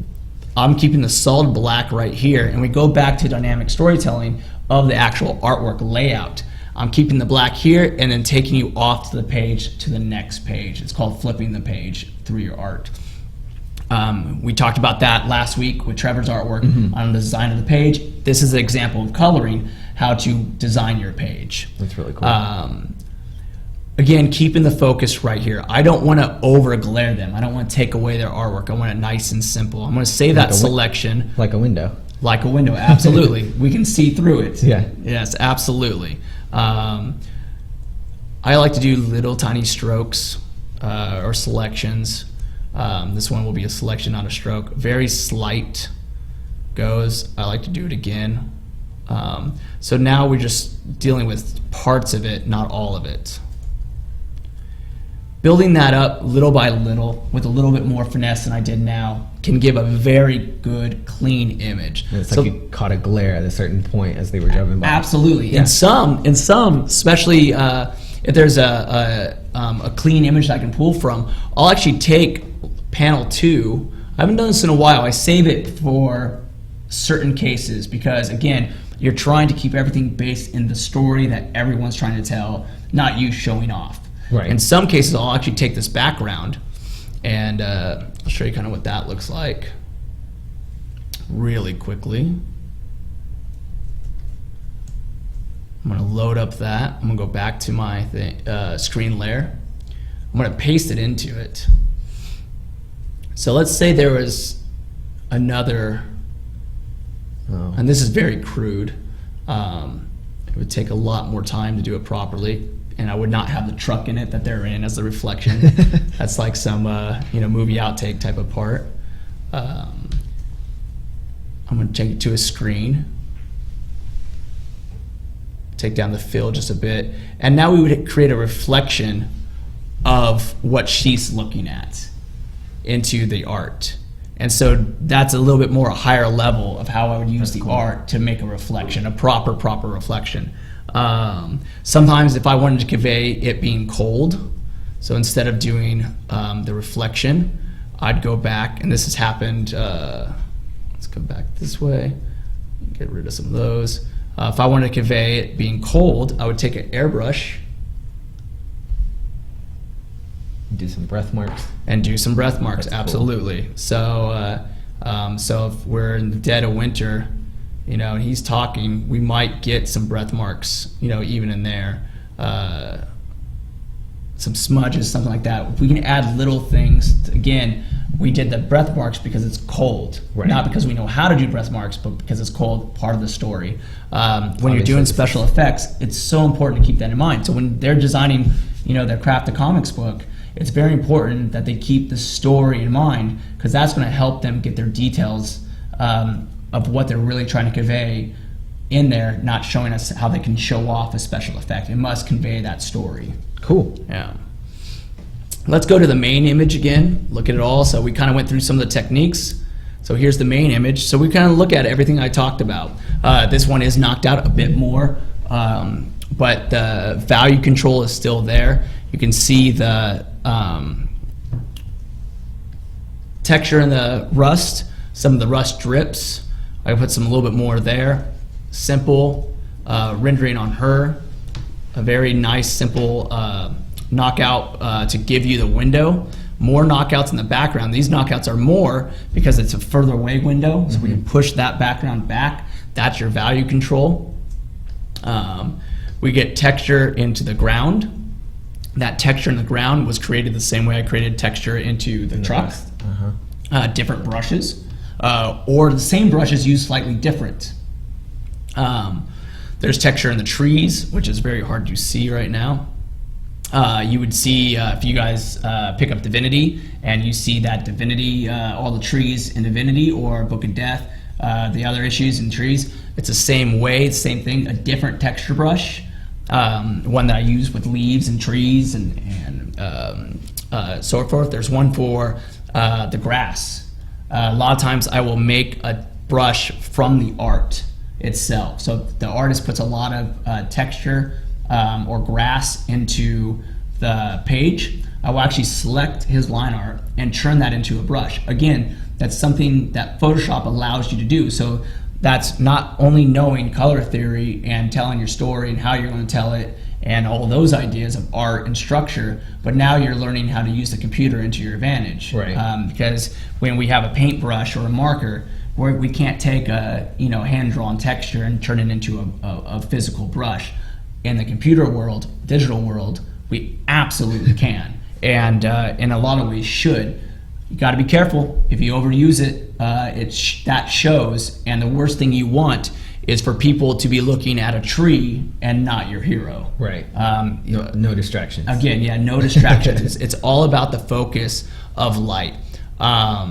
I'm keeping the solid black right here, and we go back to dynamic storytelling of the actual artwork layout. I'm keeping the black here and then taking you off to the page to the next page. It's called flipping the page through your art. We talked about that last week with Trevor's artwork on the design of the page. This is an example of coloring, how to design your page. That's really cool. again, keeping the focus right here. I don't want to over glare them. I don't want to take away their artwork. I want it nice and simple. I'm going to save that selection. Like a window. Like a window, absolutely. We can see through it. Yeah. Yes, absolutely. I like to do little tiny strokes or selections. This one will be a selection, not a stroke. Very slight goes. I like to do it again. So now we're just dealing with parts of it, not all of it. Building that up little by little with a little bit more finesse than I did now can give a very good, clean image. And it's like you caught a glare at a certain point as they were driving by. Absolutely. Yeah. In some, especially if there's a clean image that I can pull from, I'll actually take panel 2. I haven't done this in a while. I save it for certain cases because, again, you're trying to keep everything based in the story that everyone's trying to tell, not you showing off. Right. In some cases, I'll actually take this background and I'll show you kind of what that looks like really quickly. I'm going to load up that. I'm going to go back to my screen layer. I'm going to paste it into it. So let's say there was another, and this is very crude. It would take a lot more time to do it properly, and I would not have the truck in it that they're in as the reflection. That's like some movie outtake type of part. I'm going to take it to a screen. Take down the fill just a bit, and now we would create a reflection of what she's looking at into the art. And so that's a little bit more a higher level of how I would use the art to make a reflection, a proper reflection. Sometimes if I wanted to convey it being cold, so instead of doing the reflection, I'd go back, and this has happened, let's go back this way, get rid of some of those. If I wanted to convey it being cold, I would take an airbrush. Do some breath marks. And do some breath marks, That's absolutely. Cool. So if we're in the dead of winter, and he's talking, we might get some breath marks, even in there. Some smudges, something like that. If we can add little things, again, we did the breath marks because it's cold, right. Not because we know how to do breath marks, but because it's cold, part of the story. When you're doing special effects, it's so important to keep that in mind. So when they're designing, their Craft of Comics book, it's very important that they keep the story in mind, because that's going to help them get their details of what they're really trying to convey in there, not showing us how they can show off a special effect. It must convey that story. Cool. Yeah. Let's go to the main image again, look at it all. So we kind of went through some of the techniques. So here's the main image. So we kind of look at everything I talked about. This one is knocked out a bit more, but the value control is still there. You can see the texture in the rust. Some of the rust drips. I put some a little bit more there. Simple rendering on her. A very nice, simple knockout to give you the window. More knockouts in the background. These knockouts are more because it's a further away window, so we can push that background back. That's your value control. We get texture into the ground. That texture in the ground was created the same way I created texture into the truck. Different brushes, or the same brushes used slightly different. There's texture in the trees, which is very hard to see right now. You would see, if you guys pick up Divinity, and you see that Divinity, all the trees in Divinity, or Book of Death, the other issues in trees, it's the same way, it's the same thing, a different texture brush. One that I use with leaves and trees and so forth. There's one for the grass. A lot of times I will make a brush from the art itself. So the artist puts a lot of texture or grass into the page. I will actually select his line art and turn that into a brush. Again, that's something that Photoshop allows you to do. So that's not only knowing color theory and telling your story and how you're going to tell it and all those ideas of art and structure, but now you're learning how to use the computer into your advantage. Right. Because when we have a paintbrush or a marker, we can't take a hand-drawn texture and turn it into a physical brush. In the computer world, digital world, We absolutely can, and in a lot of ways should. You got to be careful. If you overuse it, that shows. And the worst thing you want is for people to be looking at a tree and not your hero. Right. No distractions. Again, yeah, no distractions. It's all about the focus of light. I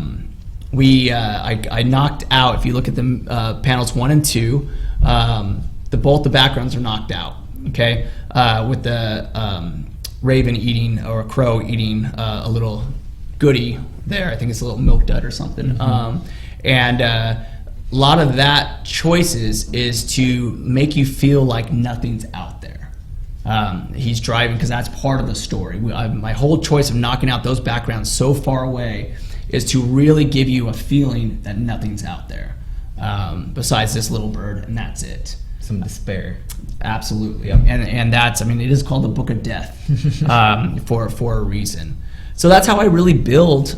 knocked out, if you look at the panels 1 and 2, both the backgrounds are knocked out, okay? With the raven eating, or a crow eating a little goodie there. I think it's a little milk dud or something. Mm-hmm. A lot of that choices is to make you feel like nothing's out there. He's driving, because that's part of the story. My whole choice of knocking out those backgrounds so far away is to really give you a feeling that nothing's out there besides this little bird, and that's it. Some despair. Absolutely. Yep. And that's, it is called the Book of Death for a reason. So that's how I really build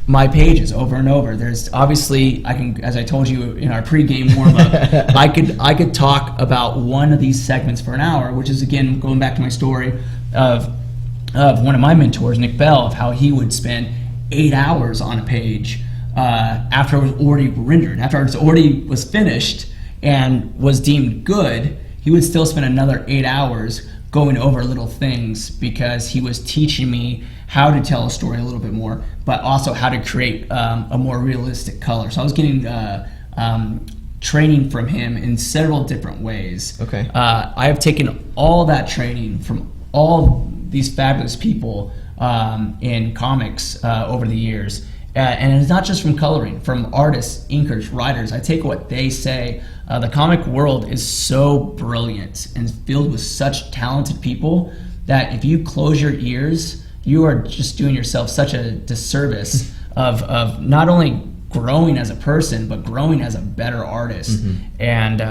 my pages over and over. There's obviously, I can, as I told you in our pregame warm-up, I could talk about one of these segments for an hour, which is, again, going back to my story of one of my mentors, Nick Bell, of how he would spend 8 hours on a page after it was already rendered, after it already was finished and was deemed good. He would still spend another 8 hours going over little things, because he was teaching me how to tell a story a little bit more, but also how to create a more realistic color. So I was getting training from him in several different ways. Okay. I have taken all that training from all these fabulous people in comics over the years. And it's not just from coloring, from artists, inkers, writers. I take what they say. The comic world is so brilliant and filled with such talented people that if you close your ears, you are just doing yourself such a disservice of not only growing as a person, but growing as a better artist. Mm-hmm. And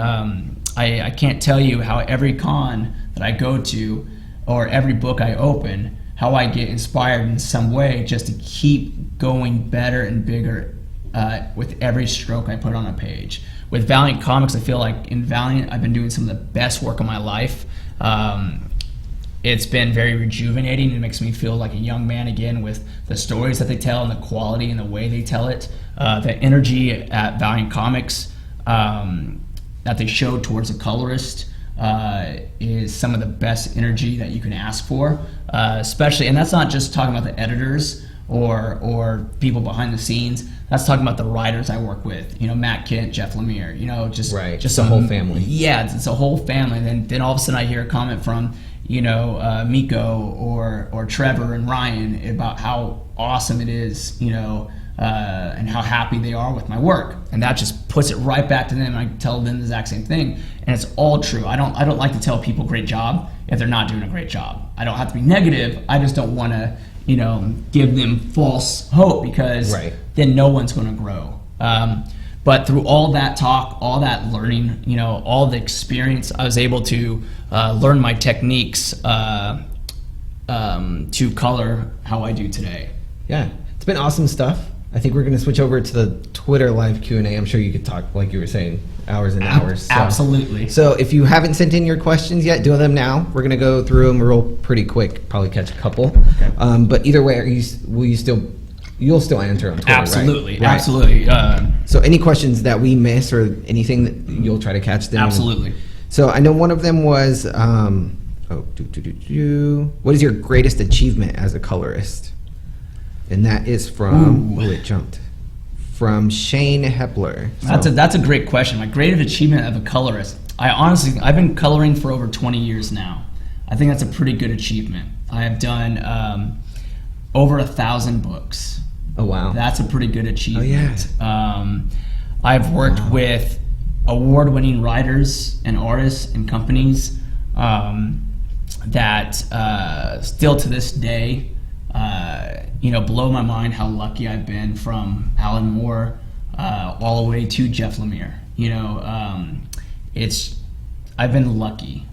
I can't tell you how every con that I go to, or every book I open, how I get inspired in some way just to keep going better and bigger with every stroke I put on a page. With Valiant Comics, I feel like in Valiant, I've been doing some of the best work of my life. It's been very rejuvenating. It makes me feel like a young man again, with the stories that they tell and the quality and the way they tell it. The energy at Valiant Comics that they show towards a colorist is some of the best energy that you can ask for, especially, and that's not just talking about the editors or people behind the scenes. That's talking about the writers I work with, Matt Kent, Jeff Lemire, just the whole family. Yeah, it's a whole family. And then all of a sudden I hear a comment from, Miko or Trevor and Ryan about how awesome it is, and how happy they are with my work, and that just puts it right back to them. I tell them the exact same thing, and it's all true. I don't like to tell people great job if they're not doing a great job. I don't have to be negative. I just don't want to, give them false hope, because then no one's going to grow. But through all that talk, all that learning, all the experience, I was able to learn my techniques to color how I do today. Yeah, it's been awesome stuff. I think we're going to switch over to the Twitter live Q&A. I'm sure you could talk, like you were saying, hours and hours. So. Absolutely. So if you haven't sent in your questions yet, do them now. We're going to go through them real pretty quick, probably catch a couple. Okay. But either way, you'll still answer on Twitter, absolutely, right? Absolutely. So any questions that we miss or anything, that you'll try to catch them. Absolutely. So I know one of them was, what is your greatest achievement as a colorist? And that is from, it jumped, from Shane Hepler. So. That's a great question. My greatest achievement of a colorist. I've been coloring for over 20 years now. I think that's a pretty good achievement. I have done over 1,000 books. Oh, wow. That's a pretty good achievement. Oh, yeah. I've worked with award-winning writers and artists and companies that still to this day, blow my mind how lucky I've been, from Alan Moore all the way to Jeff Lemire. I've been lucky.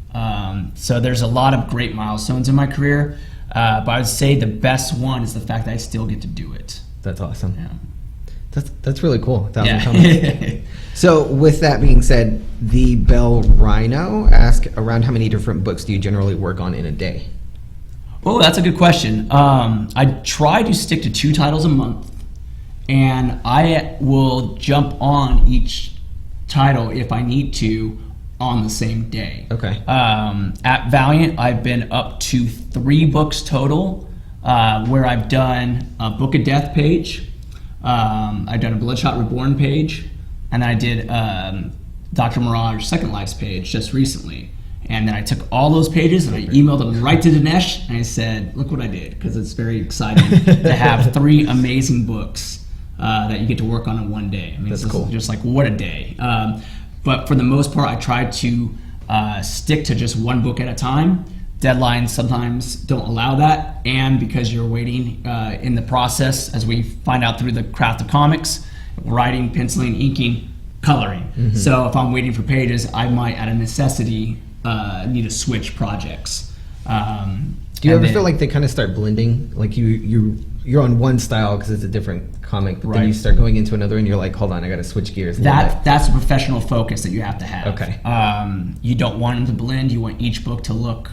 So there's a lot of great milestones in my career, but I would say the best one is the fact that I still get to do it. That's awesome. Yeah. That's really cool. 1,000 Yeah. comics. So with that being said, the Bell Rhino asked, around how many different books do you generally work on in a day? Oh, that's a good question. I try to stick to 2 titles a month, and I will jump on each title if I need to on the same day. Okay. At Valiant, I've been up to 3 books total, where I've done a Book of Death page, I've done a Bloodshot Reborn page, and then I did Dr. Mirage Second Life's page just recently. And then I took all those pages and I emailed them right to Dinesh, and I said, look what I did, because it's very exciting to have 3 amazing books that you get to work on in one day. I mean, That's it's cool. just like, what a day. But for the most part, I try to stick to just 1 book at a time. Deadlines sometimes don't allow that, and because you're waiting in the process, as we find out through the craft of comics, writing, penciling, inking, coloring. Mm-hmm. So if I'm waiting for pages, I might, out of necessity, need to switch projects. Do you ever feel like they kind of start blending? Like you're on one style because it's a different comic, but then you start going into another and you're like, hold on, I got to switch gears a little bit. That's a professional focus that you have to have. Okay. You don't want them to blend. You want each book to look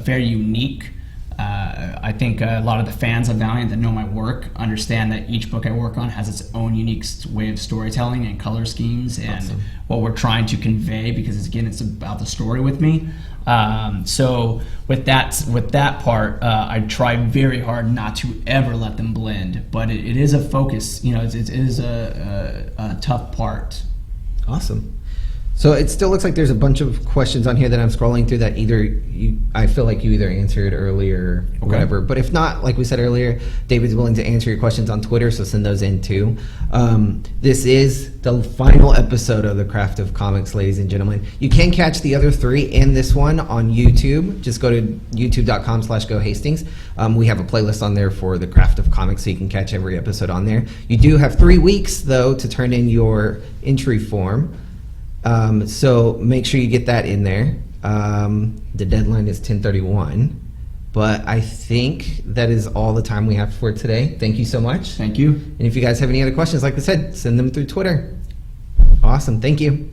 very unique. I think a lot of the fans of Valiant that know my work understand that each book I work on has its own unique way of storytelling and color schemes and what we're trying to convey, because again, it's about the story with me. So with that part, I try very hard not to ever let them blend, but it is a focus. You know, it is a tough part. Awesome. So it still looks like there's a bunch of questions on here that I'm scrolling through that I feel like you either answered earlier or whatever. But if not, like we said earlier, David's willing to answer your questions on Twitter, so send those in too. This is the final episode of The Craft of Comics, ladies and gentlemen. You can catch the other 3 and this one on YouTube. Just go to youtube.com/GoHastings. We have a playlist on there for The Craft of Comics, so you can catch every episode on there. You do have 3 weeks, though, to turn in your entry form. So make sure you get that in there. The deadline is 10/31, but I think that is all the time we have for today. Thank you so much. Thank you. And if you guys have any other questions, like I said, send them through Twitter. Awesome. Thank you.